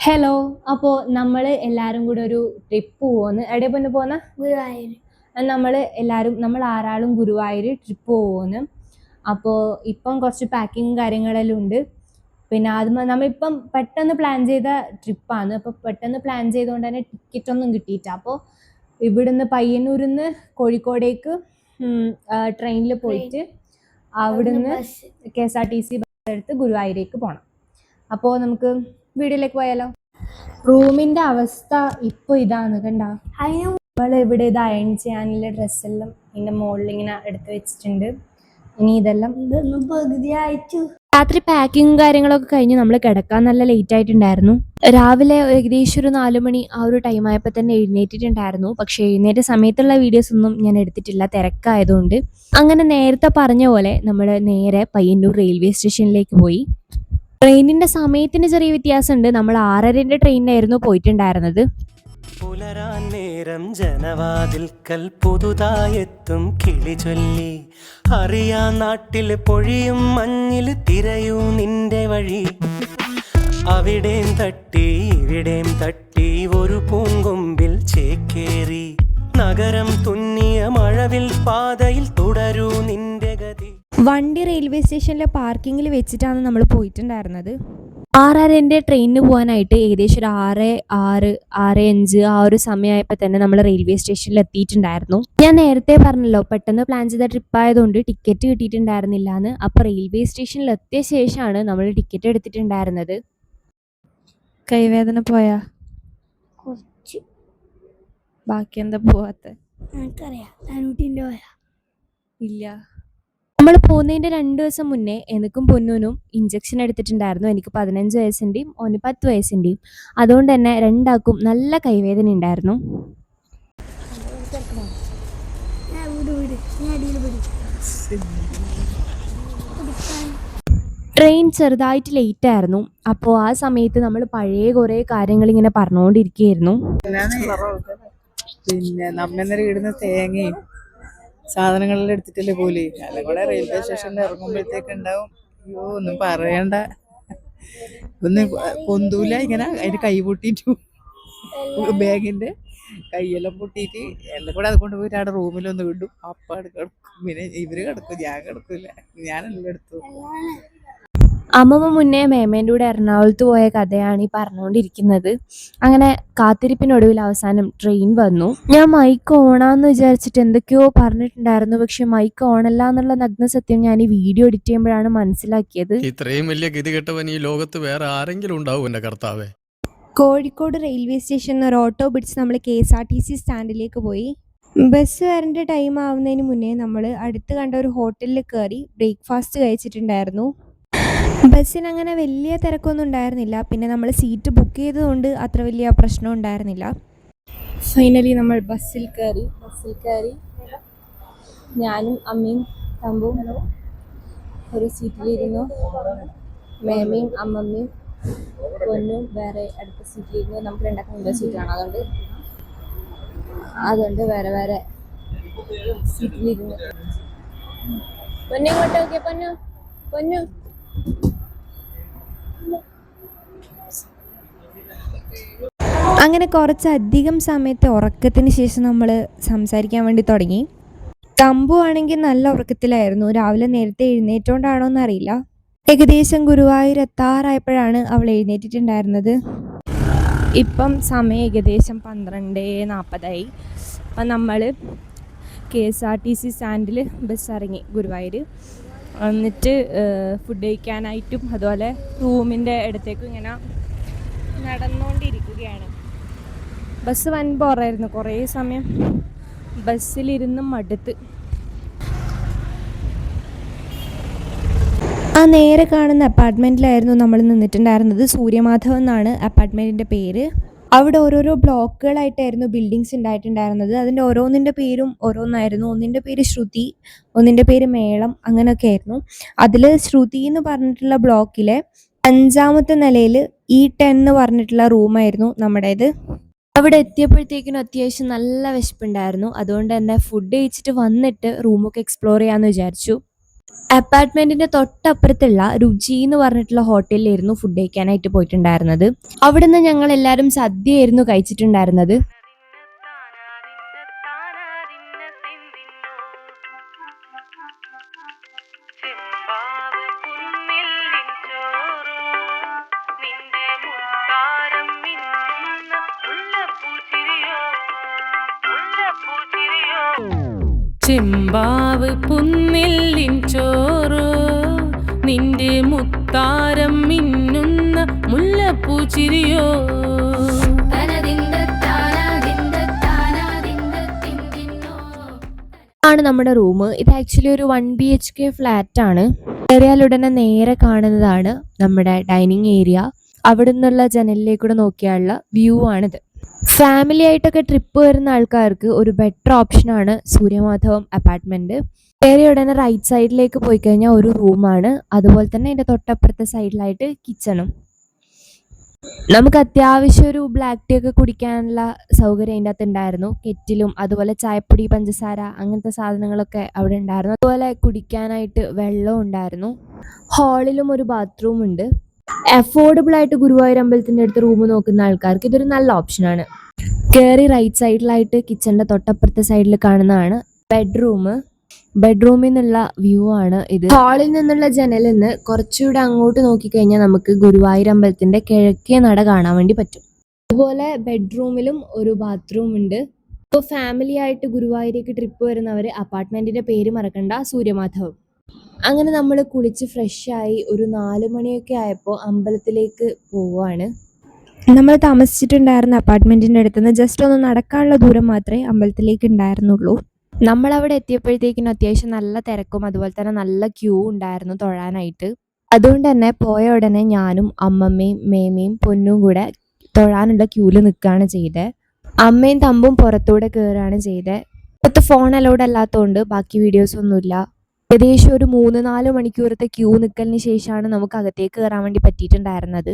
Hello. അപ്പോൾ നമ്മൾ എല്ലാവരും കൂടെ ഒരു ട്രിപ്പ് പോകുന്നു. എവിടെ പിന്നെ പോകുന്ന? ഗുരുവായൂർ. നമ്മൾ ആറാളും ഗുരുവായൂർ ട്രിപ്പ് പോകുന്നു. അപ്പോൾ ഇപ്പം കുറച്ച് പാക്കിങ് കാര്യങ്ങളെല്ലാം ഉണ്ട്. പിന്നെ നമ്മളിപ്പം പെട്ടെന്ന് പ്ലാൻ ചെയ്ത ട്രിപ്പാണ്. അപ്പോൾ പെട്ടെന്ന് പ്ലാൻ ചെയ്തുകൊണ്ട് തന്നെ ടിക്കറ്റ് ഒന്നും കിട്ടിയിട്ട. അപ്പോൾ ഇവിടുന്ന് പയ്യന്നൂരിൽ നിന്ന് കോഴിക്കോടേക്ക് ട്രെയിനിൽ പോയിട്ട് അവിടുന്ന് KSRTC ബസ് എടുത്ത് ഗുരുവായൂരേക്ക് പോകണം. അപ്പോൾ നമുക്ക് വീട്ടിലേക്ക് പോയാലോ? റൂമിന്റെ അവസ്ഥ ഇപ്പൊ ഇതാണ്, കണ്ട. നമ്മള് ഇവിടെ ഇത് അയൺ ചെയ്യാനുള്ള ഡ്രസ്സെല്ലാം ഇതിന്റെ മുകളിൽ ഇങ്ങനെ എടുത്ത് വെച്ചിട്ടുണ്ട്. ഇനി ഇതെല്ലാം പകുതിയായിട്ടു. രാത്രി പാക്കിങ് കാര്യങ്ങളൊക്കെ കഴിഞ്ഞ് നമ്മൾ കിടക്കാൻ നല്ല ലേറ്റ് ആയിട്ടുണ്ടായിരുന്നു. രാവിലെ ഏകദേശം ഒരു 4 മണി ആ ഒരു ടൈം ആയപ്പോൾ തന്നെ എഴുന്നേറ്റിട്ടുണ്ടായിരുന്നു. പക്ഷെ എഴുന്നേറ്റ സമയത്തുള്ള വീഡിയോസ് ഒന്നും ഞാൻ എടുത്തിട്ടില്ല, തിരക്കായതുകൊണ്ട്. അങ്ങനെ നേരത്തെ പറഞ്ഞ പോലെ നമ്മൾ നേരെ പയ്യന്നൂർ റെയിൽവേ സ്റ്റേഷനിലേക്ക് പോയി. ട്രെയിനിന്റെ സമയത്തിന് ചെറിയ വ്യത്യാസമുണ്ട്. നമ്മൾ 6:30 ട്രെയിനായിരുന്നു പോയിട്ടുണ്ടായിരുന്നത്. പുലരാൻ നേരം ജനവാതിൽക്കൽ പുതുതായെത്തും കിളി ചൊല്ലി, അറിയാ നാട്ടിൽ പൊഴിയും മഞ്ഞിൽ തിരയൂ നിന്റെ വഴി. അവിടേം തട്ടി ഇവിടേം തട്ടി ഒരു പൂങ്കൊമ്പിൽ ചേക്കേറി, നഗരം തുന്നിയ മഴവിൽ പാതയിൽ തുടരൂ നിന്റെ ഗതി. വണ്ടി റെയിൽവേ സ്റ്റേഷനിലെ പാർക്കിങ്ങിൽ വെച്ചിട്ടാണ് നമ്മൾ പോയിട്ടുണ്ടായിരുന്നത്. 6:30 ട്രെയിനിന് പോകാനായിട്ട് ഏകദേശം ഒരു 6:06, 6:05 ആ ഒരു സമയമായപ്പോൾ തന്നെ നമ്മൾ റെയിൽവേ സ്റ്റേഷനിൽ എത്തിയിട്ടുണ്ടായിരുന്നു. ഞാൻ നേരത്തെ പറഞ്ഞല്ലോ, പെട്ടെന്ന് പ്ലാൻ ചെയ്ത ട്രിപ്പ് ആയതുകൊണ്ട് ടിക്കറ്റ് കിട്ടിയിട്ടുണ്ടായിരുന്നില്ല എന്ന്. അപ്പോൾ റെയിൽവേ സ്റ്റേഷനിൽ എത്തിയ ശേഷമാണ് നമ്മൾ ടിക്കറ്റ് എടുത്തിട്ടുണ്ടായിരുന്നത്. കൈവേദന പോയാ? കുറച്ച്. ബാക്കി എന്താ പോവാത്ത? എനിക്കറിയാം. ഇല്ല. നമ്മൾ പോകുന്നതിൻ്റെ 2 ദിവസം മുന്നേ എനിക്കും പൊന്നൂനും ഇഞ്ചക്ഷൻ എടുത്തിട്ടുണ്ടായിരുന്നു. എനിക്ക് 15 വയസ്സിൻ്റെയും ഓന് 10 വയസ്സിൻ്റെയും. അതുകൊണ്ട് തന്നെ രണ്ടാൾക്കും നല്ല കൈവേദന ഉണ്ടായിരുന്നു. ട്രെയിൻ ചെറുതായിട്ട് ലേറ്റ് ആയിരുന്നു. അപ്പോൾ ആ സമയത്ത് നമ്മൾ പഴയ കുറേ കാര്യങ്ങൾ ഇങ്ങനെ പറഞ്ഞുകൊണ്ടിരിക്കുകയായിരുന്നു. പിന്നെ നമ്മന്നേരം ഇടുന്ന തേങ്ങയും സാധനങ്ങളെല്ലാം എടുത്തിട്ടല്ലേ പോലെ അല്ല കൂടെ റെയിൽവേ സ്റ്റേഷനിൽ ഇറങ്ങുമ്പോഴത്തേക്ക് ഉണ്ടാവും. അയ്യോ ഒന്നും പറയണ്ട, ഒന്നും പൊന്തൂല. ഇങ്ങനെ അതിന് കൈ പൊട്ടിയിട്ടു, ബാഗിന്റെ കൈയെല്ലാം പൊട്ടിയിട്ട് എല്ലാം കൂടെ അത് കൊണ്ടുപോയിട്ട് അവിടെ റൂമിലൊന്ന് വിടും. അപ്പാട് കിടക്കും. പിന്നെ ഇവര് കിടക്കും, ഞാൻ കിടക്കൂല. ഞാനെല്ലാം എടുത്തു. അമ്മമ്മ മുന്നേ മേമേൻ്റെ കൂടെ എറണാകുളത്ത് പോയ കഥയാണ് ഈ പറഞ്ഞുകൊണ്ടിരിക്കുന്നത്. അങ്ങനെ കാത്തിരിപ്പിനൊടുവിൽ അവസാനം ട്രെയിൻ വന്നു. ഞാൻ മൈക്ക് ഓണാന്ന് വിചാരിച്ചിട്ട് എന്തൊക്കെയോ പറഞ്ഞിട്ടുണ്ടായിരുന്നു. പക്ഷെ മൈക്ക് ഓണല്ല എന്നുള്ള നഗ്ന സത്യം ഞാൻ ഈ വീഡിയോ എഡിറ്റ് ചെയ്യുമ്പോഴാണ് മനസ്സിലാക്കിയത്. ഇത്രയും വലിയ ഗതികെട്ടവൻ ഈ ലോകത്ത് വേറെ ആരെങ്കിലും ഉണ്ടാവും എൻ്റെ കർത്താവേ. കോഴിക്കോട് റെയിൽവേ സ്റ്റേഷനിൽ ഒരു ഓട്ടോ പിടിച്ച് നമ്മൾ KSRTC സ്റ്റാൻഡിലേക്ക് പോയി. ബസ് വരേണ്ട ടൈം ആവുന്നതിന് മുന്നേ നമ്മൾ അടുത്ത് കണ്ട ഒരു ഹോട്ടലിൽ കയറി ബ്രേക്ക്ഫാസ്റ്റ് കഴിച്ചിട്ടുണ്ടായിരുന്നു. ബസ്സിന് അങ്ങനെ വലിയ തിരക്കൊന്നും ഉണ്ടായിരുന്നില്ല. പിന്നെ നമ്മൾ സീറ്റ് ബുക്ക് ചെയ്തതുകൊണ്ട് അത്ര വലിയ പ്രശ്നം ഉണ്ടായിരുന്നില്ല. ഫൈനലി നമ്മൾ ബസ്സിൽ കയറി. ഞാനും അമ്മയും തമ്പും ഒരു സീറ്റിലിരുന്നു. മേമയും അമ്മമ്മയും പൊന്നും വേറെ അടുത്ത സീറ്റിലിരുന്നു. നമുക്ക് രണ്ടാക്കും ഓരോ സീറ്റാണ്, അതുകൊണ്ട് വേറെ വേറെ സീറ്റിലിരുന്നു. പൊന്നു ഇങ്ങോട്ട് നോക്കിയ പൊന്നു. അങ്ങനെ കുറച്ചധികം സമയത്തെ ഉറക്കത്തിന് ശേഷം നമ്മൾ സംസാരിക്കാൻ വേണ്ടി തുടങ്ങി. തമ്പു ആണെങ്കിൽ നല്ല ഉറക്കത്തിലായിരുന്നു. രാവിലെ നേരത്തെ എഴുന്നേറ്റോണ്ടാണോ എന്നറിയില്ല. ഏകദേശം ഗുരുവായൂർ എത്താറായപ്പോഴാണ് അവൾ എഴുന്നേറ്റിട്ടുണ്ടായിരുന്നത്. ഇപ്പം സമയം ഏകദേശം 12:40. അപ്പം നമ്മൾ KSRTC സ്റ്റാൻഡിൽ ബസ് ഇറങ്ങി ഗുരുവായൂർ. എന്നിട്ട് ഫുഡ് കഴിക്കാനായിട്ടും അതുപോലെ റൂമിൻ്റെ അടുത്തേക്കും ഇങ്ങനെ നടന്നുകൊണ്ടിരിക്കുകയാണ്. ബസ് വൻ ബോറായിരുന്നു. കുറേ സമയം ബസ്സിലിരുന്ന് മടുത്ത്. ആ നേരെ കാണുന്ന അപ്പാർട്ട്മെൻറ്റിലായിരുന്നു നമ്മൾ നിന്നിട്ടുണ്ടായിരുന്നത്. സൂര്യമാധവ് എന്നാണ് അപ്പാർട്ട്മെൻറ്റിൻ്റെ പേര്. അവിടെ ഓരോരോ ബ്ലോക്കുകളായിട്ടായിരുന്നു ബിൽഡിങ്സ് ഉണ്ടായിട്ടുണ്ടായിരുന്നത്. അതിൻ്റെ ഓരോന്നിൻ്റെ പേരും ഓരോന്നായിരുന്നു. ഒന്നിൻ്റെ പേര് ശ്രുതി, ഒന്നിൻ്റെ പേര് മേളം, അങ്ങനെയൊക്കെ ആയിരുന്നു. അതിൽ ശ്രുതി എന്ന് പറഞ്ഞിട്ടുള്ള ബ്ലോക്കിലെ 5ാമത്തെ നിലയിൽ E10 എന്ന് പറഞ്ഞിട്ടുള്ള റൂമായിരുന്നു നമ്മുടേത്. അവിടെ എത്തിയപ്പോഴത്തേക്കിനും അത്യാവശ്യം നല്ല വിശപ്പുണ്ടായിരുന്നു. അതുകൊണ്ട് തന്നെ ഫുഡ് കഴിച്ചിട്ട് വന്നിട്ട് റൂമൊക്കെ എക്സ്പ്ലോർ ചെയ്യാമെന്ന് വിചാരിച്ചു. അപ്പാർട്ട്മെന്റിന്റെ തൊട്ടപ്പുറത്തുള്ള രുചി എന്ന് പറഞ്ഞിട്ടുള്ള ഹോട്ടലിലായിരുന്നു ഫുഡ് കഴിക്കാനായിട്ട് പോയിട്ടുണ്ടായിരുന്നത്. അവിടുന്ന് ഞങ്ങൾ എല്ലാവരും സദ്യയായിരുന്നു കഴിച്ചിട്ടുണ്ടായിരുന്നത്. ചെമ്പാവ് പുന്നില്ലിൻ ചോറ് നിന്റെ മുത്താരം മിന്നുന്ന മുല്ലപ്പൂച്ചിരിയോ. ആണ് നമ്മുടെ റൂം. ഇത് ആക്ച്വലി ഒരു 1 BHK ഫ്ലാറ്റ് ആണ്. കയറിയാലുടനെ നേരെ കാണുന്നതാണ് നമ്മുടെ ഡൈനിങ് ഏരിയ. അവിടെ നിന്നുള്ള ജനലിലേക്കൂടെ നോക്കിയാലുള്ള വ്യൂ ആണിത്. ഫാമിലി ആയിട്ടൊക്കെ ട്രിപ്പ് വരുന്ന ആൾക്കാർക്ക് ഒരു ബെറ്റർ ഓപ്ഷനാണ് സൂര്യമാധവം അപ്പാർട്ട്മെന്റ്. കയറിയ ഉടനെ റൈറ്റ് സൈഡിലേക്ക് പോയി കഴിഞ്ഞാൽ ഒരു റൂമാണ്, അതുപോലെ തന്നെ അതിൻ്റെ തൊട്ടപ്പുറത്തെ സൈഡിലായിട്ട് കിച്ചണും. നമുക്ക് അത്യാവശ്യം ഒരു ബ്ലാക്ക് ടീ ഒക്കെ കുടിക്കാനുള്ള സൗകര്യം അതിൻ്റെ അകത്ത് ഉണ്ടായിരുന്നു. കെറ്റിലും അതുപോലെ ചായപ്പൊടി, പഞ്ചസാര അങ്ങനത്തെ സാധനങ്ങളൊക്കെ അവിടെ ഉണ്ടായിരുന്നു. അതുപോലെ കുടിക്കാനായിട്ട് വെള്ളവും ഉണ്ടായിരുന്നു. ഹാളിലും ഒരു ബാത്റൂം ഉണ്ട്. അഫോർഡബിൾ ആയിട്ട് ഗുരുവായൂർ അമ്പലത്തിൻ്റെ അടുത്ത് റൂം നോക്കുന്ന ആൾക്കാർക്ക് ഇതൊരു നല്ല ഓപ്ഷനാണ്. കയറി റൈറ്റ് സൈഡിലായിട്ട് കിച്ചണിൻ്റെ തൊട്ടപ്പുറത്തെ സൈഡിൽ കാണുന്നതാണ് ബെഡ്റൂമിൽ നിന്നുള്ള വ്യൂ ആണ് ഇത്. ഹാളിൽ നിന്നുള്ള ജനലിൽ നിന്ന് കുറച്ചുകൂടെ അങ്ങോട്ട് നോക്കിക്കഴിഞ്ഞാൽ നമുക്ക് ഗുരുവായൂർ അമ്പലത്തിൻ്റെ കിഴക്കേ നട കാണാൻ വേണ്ടി പറ്റും. അതുപോലെ ബെഡ്റൂമിലും ഒരു ബാത്റൂം ഉണ്ട്. ഇപ്പോൾ ഫാമിലി ആയിട്ട് ഗുരുവായൂരേക്ക് ട്രിപ്പ് വരുന്നവർ അപ്പാർട്ട്മെൻറ്റിൻ്റെ പേര് മറക്കണ്ട, സൂര്യമാധവം. അങ്ങനെ നമ്മൾ കുളിച്ച് ഫ്രഷായി ഒരു 4 മണിയൊക്കെ ആയപ്പോൾ അമ്പലത്തിലേക്ക് പോവുകയാണ്. നമ്മൾ താമസിച്ചിട്ടുണ്ടായിരുന്ന അപ്പാർട്ട്മെൻറ്റിൻ്റെ അടുത്ത് നിന്ന് ജസ്റ്റ് ഒന്ന് നടക്കാനുള്ള ദൂരം മാത്രമേ അമ്പലത്തിലേക്ക് ഉണ്ടായിരുന്നുള്ളൂ. നമ്മളവിടെ എത്തിയപ്പോഴത്തേക്കിനും അത്യാവശ്യം നല്ല തിരക്കും അതുപോലെ തന്നെ നല്ല ക്യൂ ഉണ്ടായിരുന്നു തൊഴാനായിട്ട്. അതുകൊണ്ട് തന്നെ പോയ ഉടനെ ഞാനും അമ്മമ്മയും മേമയും പൊന്നും കൂടെ തൊഴാനുള്ള ക്യൂവിൽ നിൽക്കുകയാണ് ചെയ്തത്. അമ്മയും തമ്പും പുറത്തൂടെ കയറുകയാണ് ചെയ്തത്. ഇപ്പോഴത്തെ ഫോൺ അലൗഡ് അല്ലാത്തതുകൊണ്ട് ബാക്കി വീഡിയോസൊന്നുമില്ല. ഏകദേശം ഒരു 3-4 മണിക്കൂറത്തെ ക്യൂ നിൽക്കലിന് ശേഷമാണ് നമുക്ക് അകത്തേക്ക് കയറാൻ വേണ്ടി പറ്റിയിട്ടുണ്ടായിരുന്നത്.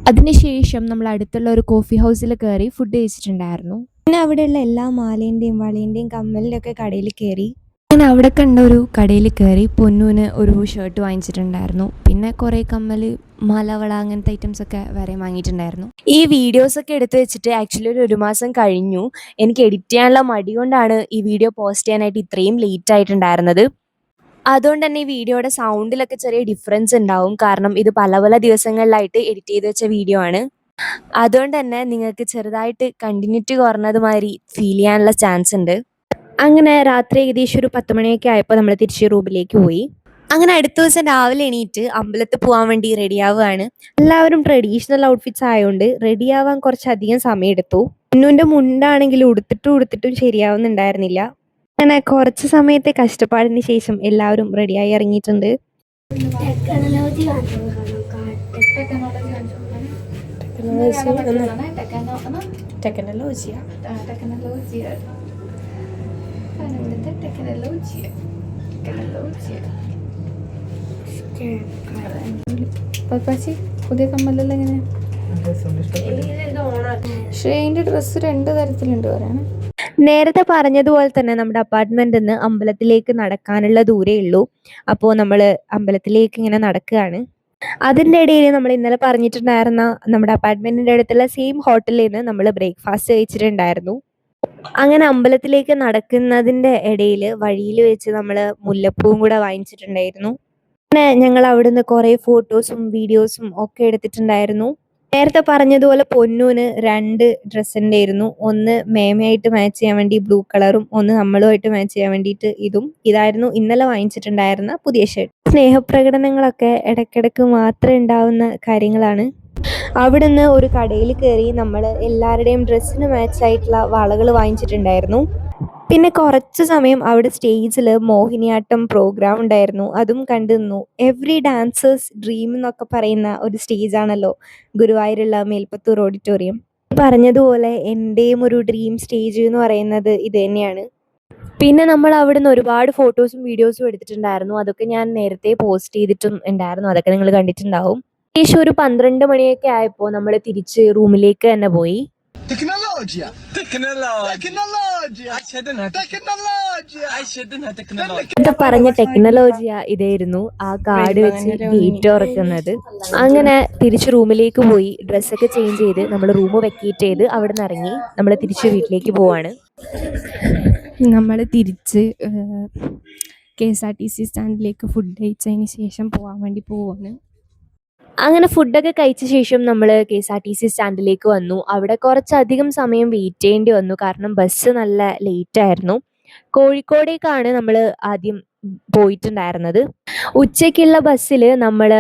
അതിനുശേഷം നമ്മൾ അടുത്തുള്ള ഒരു കോഫി ഹൗസിൽ കയറി ഫുഡ് കഴിച്ചിട്ടുണ്ടായിരുന്നു. പിന്നെ അവിടെയുള്ള എല്ലാ മാലേൻ്റെയും വളേൻ്റെയും കമ്മലിൻ്റെ ഒക്കെ കടയിൽ കയറി. ഞാൻ അവിടെ കണ്ട ഒരു കടയിൽ കയറി പൊന്നൂന് ഒരു ഷർട്ട് വാങ്ങിച്ചിട്ടുണ്ടായിരുന്നു. പിന്നെ കുറേ കമ്മൽ, മലവള അങ്ങനത്തെ ഐറ്റംസ് ഒക്കെ വരെ വാങ്ങിയിട്ടുണ്ടായിരുന്നു. ഈ വീഡിയോസൊക്കെ എടുത്തു വെച്ചിട്ട് ആക്ച്വലി ഒരു 1 മാസം കഴിഞ്ഞു. എനിക്ക് എഡിറ്റ് ചെയ്യാനുള്ള മടി കൊണ്ടാണ് ഈ വീഡിയോ പോസ്റ്റ് ചെയ്യാനായിട്ട് ഇത്രയും ലേറ്റ് ആയിട്ടുണ്ടായിരുന്നത്. അതുകൊണ്ട് തന്നെ ഈ വീഡിയോയുടെ സൗണ്ടിലൊക്കെ ചെറിയ ഡിഫറൻസ് ഉണ്ടാവും. കാരണം ഇത് പല ദിവസങ്ങളിലായിട്ട് എഡിറ്റ് ചെയ്ത് വെച്ച വീഡിയോ ആണ്. അതുകൊണ്ട് തന്നെ നിങ്ങൾക്ക് ചെറുതായിട്ട് കണ്ടിന്യൂറ്റി കുറഞ്ഞത് മാതിരി ഫീൽ ചെയ്യാനുള്ള ചാൻസ് ഉണ്ട്. അങ്ങനെ രാത്രി ഏകദേശം ഒരു 10 മണിയൊക്കെ ആയപ്പോൾ നമ്മൾ തിരിച്ച് റൂമിലേക്ക് പോയി. അങ്ങനെ അടുത്ത ദിവസം രാവിലെ എണീറ്റ് അമ്പലത്തിൽ പോകാൻ വേണ്ടി റെഡിയാവുകയാണ്. എല്ലാവരും ട്രഡീഷണൽ ഔട്ട്ഫിറ്റ്സ് ആയതുകൊണ്ട് റെഡിയാവാൻ കുറച്ചധികം സമയം എടുത്തു. പൊന്നൂൻ്റെ മുണ്ടാണെങ്കിൽ ഉടുത്തിട്ടും ശരിയാവുന്നുണ്ടായിരുന്നില്ല. അങ്ങനെ കുറച്ച് സമയത്തെ കഷ്ടപ്പാടിന് ശേഷം എല്ലാവരും റെഡിയായി ഇറങ്ങിയിട്ടുണ്ട്. പുതിയ കമ്മലെല്ലാം എങ്ങനെ? ഷെയിൻ്റെ ഡ്രസ്സ് 2 തരത്തിലുണ്ട് പറയാണ്. നേരത്തെ പറഞ്ഞതുപോലെ തന്നെ നമ്മുടെ അപ്പാർട്ട്മെന്റിൽ നിന്ന് അമ്പലത്തിലേക്ക് നടക്കാനുള്ള ദൂരേ ഉള്ളൂ. അപ്പോൾ നമ്മൾ അമ്പലത്തിലേക്ക് ഇങ്ങനെ നടക്കുകയാണ്. അതിൻ്റെ ഇടയിൽ നമ്മൾ ഇന്നലെ പറഞ്ഞിട്ടുണ്ടായിരുന്ന നമ്മുടെ അപ്പാർട്ട്മെന്റിൻ്റെ അടുത്തുള്ള സെയിം ഹോട്ടലിൽ നിന്ന് നമ്മൾ ബ്രേക്ക്ഫാസ്റ്റ് കഴിച്ചിട്ടുണ്ടായിരുന്നു. അങ്ങനെ അമ്പലത്തിലേക്ക് നടക്കുന്നതിൻ്റെ ഇടയിൽ വഴിയിൽ വെച്ച് നമ്മൾ മുല്ലപ്പൂവും കൂടെ വാങ്ങിച്ചിട്ടുണ്ടായിരുന്നു. അങ്ങനെ ഞങ്ങൾ അവിടുന്ന് കുറേ ഫോട്ടോസും വീഡിയോസും ഒക്കെ എടുത്തിട്ടുണ്ടായിരുന്നു. നേരത്തെ പറഞ്ഞതുപോലെ പൊന്നൂന് 2 ഡ്രസ്സ് ഉണ്ടായിരുന്നു. ഒന്ന് മേമയായിട്ട് മാച്ച് ചെയ്യാൻ വേണ്ടി ബ്ലൂ കളറും, ഒന്ന് നമ്മളുമായിട്ട് മാച്ച് ചെയ്യാൻ വേണ്ടിയിട്ട് ഇതായിരുന്നു ഇന്നലെ വാങ്ങിച്ചിട്ടുണ്ടായിരുന്ന പുതിയ ഷർട്ട്. സ്നേഹപ്രകടനങ്ങളൊക്കെ ഇടയ്ക്കിടയ്ക്ക് മാത്രം ഉണ്ടാവുന്ന കാര്യങ്ങളാണ്. അവിടുന്ന് ഒരു കടയിൽ കയറി നമ്മൾ എല്ലാവരുടെയും ഡ്രസ്സിന് മാച്ചായിട്ടുള്ള വളകൾ വാങ്ങിച്ചിട്ടുണ്ടായിരുന്നു. പിന്നെ കുറച്ച് സമയം അവിടെ സ്റ്റേജിൽ മോഹിനിയാട്ടം പ്രോഗ്രാം ഉണ്ടായിരുന്നു, അതും കണ്ടു നിന്നു. എവ്രി ഡാൻസേഴ്സ് ഡ്രീം എന്നൊക്കെ പറയുന്ന ഒരു സ്റ്റേജാണല്ലോ ഗുരുവായൂരുള്ള മേൽപ്പത്തൂർ ഓഡിറ്റോറിയം. പറഞ്ഞതുപോലെ എൻ്റെയും ഒരു ഡ്രീം സ്റ്റേജ് എന്ന് പറയുന്നത് ഇത് തന്നെയാണ്. പിന്നെ നമ്മൾ അവിടുന്ന് ഒരുപാട് ഫോട്ടോസും വീഡിയോസും എടുത്തിട്ടുണ്ടായിരുന്നു. അതൊക്കെ ഞാൻ നേരത്തെ പോസ്റ്റ് ചെയ്തിട്ടും ഉണ്ടായിരുന്നു, അതൊക്കെ നിങ്ങൾ കണ്ടിട്ടുണ്ടാവും. ഏകദേശം ഒരു 12 മണിയൊക്കെ ആയപ്പോൾ നമ്മൾ തിരിച്ച് റൂമിലേക്ക് തന്നെ പോയി. Tecnologia. ഇത് പറഞ്ഞ ടെക്നോളജിയാ ഇതായിരുന്നു ആ കാർഡ് വെച്ച് ഗേറ്റ് തുറക്കുന്നത്. അങ്ങനെ തിരിച്ച് റൂമിലേക്ക് പോയി ഡ്രസ്സൊക്കെ ചേഞ്ച് ചെയ്ത് നമ്മൾ റൂം വെക്കേറ്റ് ചെയ്ത് അവിടെ നിന്ന് ഇറങ്ങി നമ്മൾ തിരിച്ച് വീട്ടിലേക്ക് പോവാണ്. നമ്മൾ തിരിച്ച് KSRTC സ്റ്റാൻഡിലേക്ക് ഫുഡ് കഴിച്ചതിന് ശേഷം പോകാൻ വേണ്ടി പോവാണ്. അങ്ങനെ ഫുഡൊക്കെ കഴിച്ച ശേഷം നമ്മൾ KSRTC സ്റ്റാൻഡിലേക്ക് വന്നു. അവിടെ കുറച്ചധികം സമയം വെയിറ്റ് ചെയ്യേണ്ടി വന്നു, കാരണം ബസ് നല്ല ലേറ്റ് ആയിരുന്നു. കോഴിക്കോടേക്കാണ് നമ്മൾ ആദ്യം പോയിട്ടുണ്ടായിരുന്നത്. ഉച്ചയ്ക്കുള്ള ബസ്സിൽ നമ്മൾ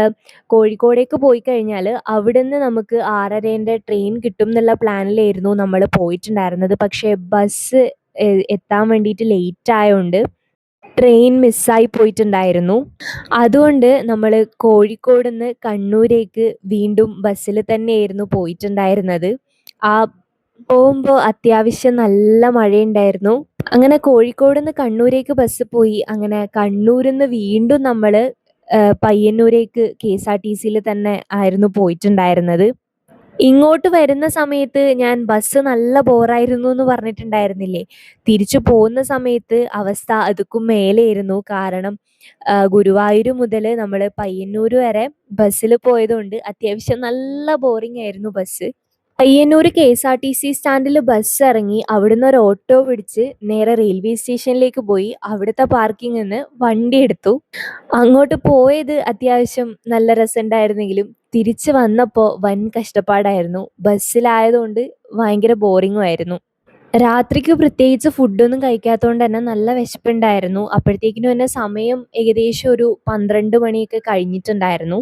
കോഴിക്കോടേക്ക് പോയി കഴിഞ്ഞാൽ അവിടെ നിന്ന് നമുക്ക് 6:30 ട്രെയിൻ കിട്ടും എന്നുള്ള പ്ലാനിലായിരുന്നു നമ്മൾ പോയിട്ടുണ്ടായിരുന്നത്. പക്ഷേ ബസ് എത്താൻ വേണ്ടിയിട്ട് ലേറ്റ് ആയതുകൊണ്ട് ട്രെയിൻ മിസ്സായി പോയിട്ടുണ്ടായിരുന്നു. അതുകൊണ്ട് നമ്മൾ കോഴിക്കോട് നിന്ന് കണ്ണൂരേക്ക് വീണ്ടും ബസ്സിൽ തന്നെയായിരുന്നു പോയിട്ടുണ്ടായിരുന്നത്. ആ പോകുമ്പോൾ അത്യാവശ്യം നല്ല മഴയുണ്ടായിരുന്നു. അങ്ങനെ കോഴിക്കോട് നിന്ന് കണ്ണൂരേക്ക് ബസ് പോയി. അങ്ങനെ കണ്ണൂരിൽ നിന്ന് വീണ്ടും നമ്മൾ പയ്യന്നൂരേക്ക് KSRTCയിൽ തന്നെ ആയിരുന്നു പോയിട്ടുണ്ടായിരുന്നത്. ഇങ്ങോട്ട് വരുന്ന സമയത്ത് ഞാൻ ബസ് നല്ല ബോറായിരുന്നു എന്ന് പറഞ്ഞിട്ടുണ്ടായിരുന്നില്ലേ. തിരിച്ചു പോകുന്ന സമയത്ത് അവസ്ഥ അതുക്കും മേലെയായിരുന്നു. കാരണം ഗുരുവായൂർ മുതൽ നമ്മൾ പയ്യന്നൂർ വരെ ബസ്സിൽ പോയതുകൊണ്ട് അത്യാവശ്യം നല്ല ബോറിംഗ് ആയിരുന്നു ബസ്. പയ്യന്നൂർ KSRTC സ്റ്റാൻഡിൽ ബസ് ഇറങ്ങി അവിടുന്ന് ഒരു ഓട്ടോ പിടിച്ച് നേരെ റെയിൽവേ സ്റ്റേഷനിലേക്ക് പോയി. അവിടുത്തെ പാർക്കിങ്ങിൽ നിന്ന് വണ്ടി എടുത്തു. അങ്ങോട്ട് പോയത് അത്യാവശ്യം നല്ല രസമുണ്ടായിരുന്നെങ്കിലും തിരിച്ച് വന്നപ്പോൾ വൻ കഷ്ടപ്പാടായിരുന്നു. ബസ്സിലായതുകൊണ്ട് ഭയങ്കര ബോറിങ്ങും ആയിരുന്നു. രാത്രിക്ക് പ്രത്യേകിച്ച് ഫുഡൊന്നും കഴിക്കാത്തതുകൊണ്ട് തന്നെ നല്ല വിശപ്പുണ്ടായിരുന്നു. അപ്പോഴത്തേക്കിനും തന്നെ സമയം ഏകദേശം ഒരു 12 മണിയൊക്കെ കഴിഞ്ഞിട്ടുണ്ടായിരുന്നു.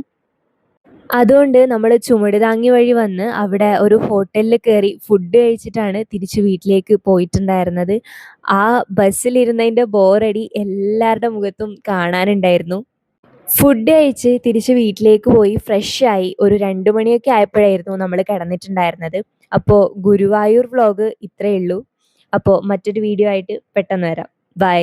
അതുകൊണ്ട് നമ്മൾ ചുമടുതാങ്ങി വഴി വന്ന് അവിടെ ഒരു ഹോട്ടലിൽ കയറി ഫുഡ് കഴിച്ചിട്ടാണ് തിരിച്ച് വീട്ടിലേക്ക് പോയിട്ടുണ്ടായിരുന്നത്. ആ ബസ്സിലിരുന്നതിൻ്റെ ബോറടി എല്ലാവരുടെ മുഖത്തും കാണാനുണ്ടായിരുന്നു. ഫുഡ് കഴിച്ച് തിരിച്ച് വീട്ടിലേക്ക് പോയി ഫ്രഷായി ഒരു 2 മണിയൊക്കെ ആയപ്പോഴായിരുന്നു നമ്മൾ കിടന്നിട്ടുണ്ടായിരുന്നത്. അപ്പോൾ ഗുരുവായൂർ വ്ളോഗ് ഇത്രയേ ഉള്ളൂ. അപ്പോൾ മറ്റൊരു വീഡിയോ ആയിട്ട് പെട്ടെന്ന് വരാം. ബൈ.